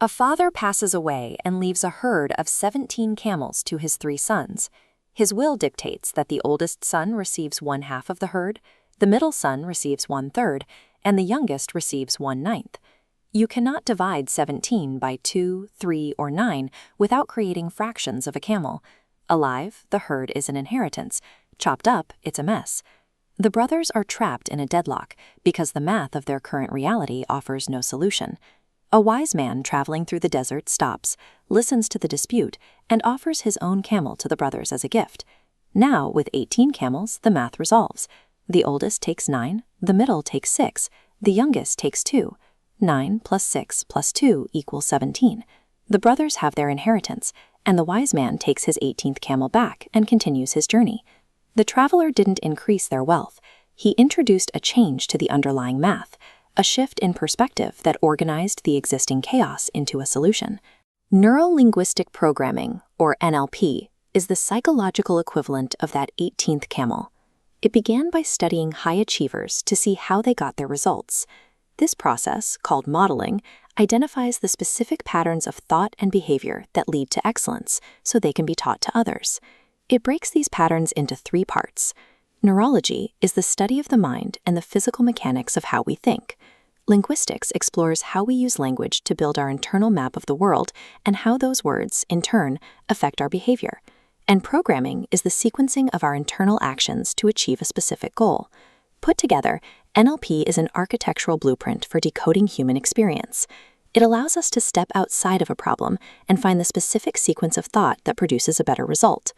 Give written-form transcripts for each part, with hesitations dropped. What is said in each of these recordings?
A father passes away and leaves a herd of 17 camels to his 3 sons. His will dictates that the oldest son receives 1/2 of the herd, the middle son receives 1/3, and the youngest receives 1/9. You cannot divide 17 by 2, 3, or 9 without creating fractions of a camel. Alive, the herd is an inheritance. Chopped up, it's a mess. The brothers are trapped in a deadlock because the math of their current reality offers no solution. A wise man traveling through the desert stops, listens to the dispute, and offers his own camel to the brothers as a gift. Now, with 18 camels, the math resolves. The oldest takes 9, the middle takes 6, the youngest takes 2. 9 plus 6 plus 2 equals 17. The brothers have their inheritance, and the wise man takes his 18th camel back and continues his journey. The traveler didn't increase their wealth. He introduced a change to the underlying math, a shift in perspective that organized the existing chaos into a solution. Neuro-Linguistic Programming, or NLP, is the psychological equivalent of that 18th camel. It began by studying high achievers to see how they got their results. This process, called modeling, identifies the specific patterns of thought and behavior that lead to excellence so they can be taught to others. It breaks these patterns into 3 parts. Neurology is the study of the mind and the physical mechanics of how we think. Linguistics explores how we use language to build our internal map of the world and how those words, in turn, affect our behavior. And programming is the sequencing of our internal actions to achieve a specific goal. Put together, NLP is an architectural blueprint for decoding human experience. It allows us to step outside of a problem and find the specific sequence of thought that produces a better result.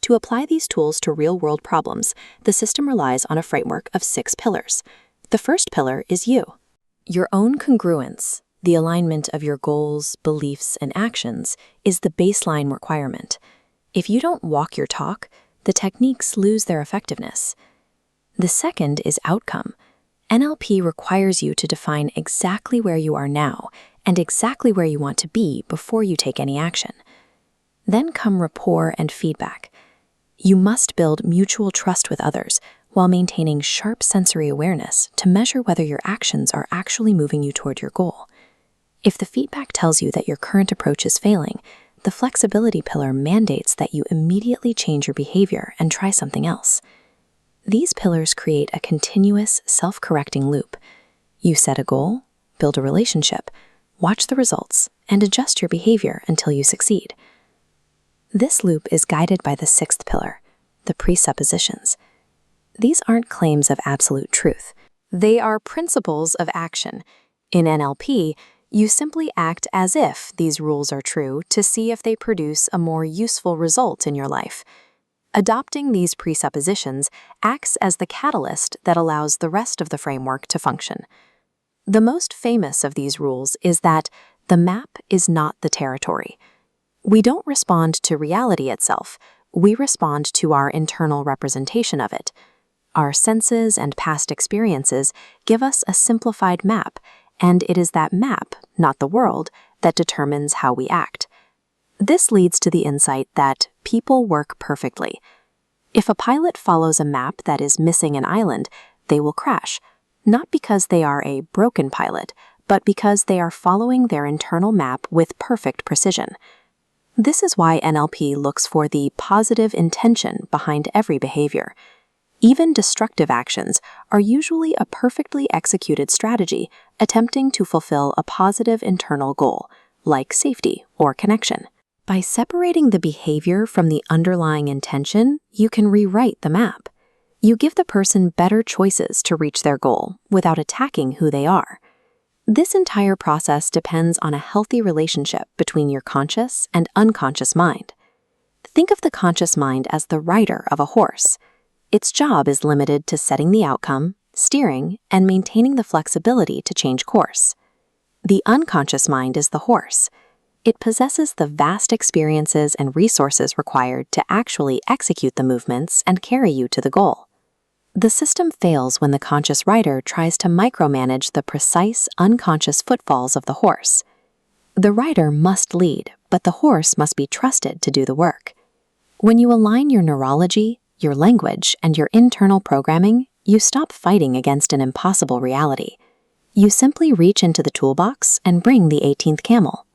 To apply these tools to real-world problems, the system relies on a framework of 6 pillars. The first pillar is you. Your own congruence, the alignment of your goals, beliefs, and actions, is the baseline requirement. If you don't walk your talk, the techniques lose their effectiveness. The second is outcome. NLP requires you to define exactly where you are now and exactly where you want to be before you take any action. Then come rapport and feedback. You must build mutual trust with others while maintaining sharp sensory awareness to measure whether your actions are actually moving you toward your goal. If the feedback tells you that your current approach is failing, the flexibility pillar mandates that you immediately change your behavior and try something else. These pillars create a continuous, self-correcting loop. You set a goal, build a relationship, watch the results, and adjust your behavior until you succeed. This loop is guided by the 6th pillar, the presuppositions. These aren't claims of absolute truth. They are principles of action. In NLP, you simply act as if these rules are true to see if they produce a more useful result in your life. Adopting these presuppositions acts as the catalyst that allows the rest of the framework to function. The most famous of these rules is that the map is not the territory. We don't respond to reality itself, we respond to our internal representation of it. Our senses and past experiences give us a simplified map, and it is that map, not the world, that determines how we act. This leads to the insight that people work perfectly. If a pilot follows a map that is missing an island, they will crash, not because they are a broken pilot, but because they are following their internal map with perfect precision. This is why NLP looks for the positive intention behind every behavior. Even destructive actions are usually a perfectly executed strategy attempting to fulfill a positive internal goal, like safety or connection. By separating the behavior from the underlying intention, you can rewrite the map. You give the person better choices to reach their goal without attacking who they are. This entire process depends on a healthy relationship between your conscious and unconscious mind. Think of the conscious mind as the rider of a horse. Its job is limited to setting the outcome, steering, and maintaining the flexibility to change course. The unconscious mind is the horse. It possesses the vast experiences and resources required to actually execute the movements and carry you to the goal. The system fails when the conscious rider tries to micromanage the precise, unconscious footfalls of the horse. The rider must lead, but the horse must be trusted to do the work. When you align your neurology, your language, and your internal programming, you stop fighting against an impossible reality. You simply reach into the toolbox and bring the 18th camel.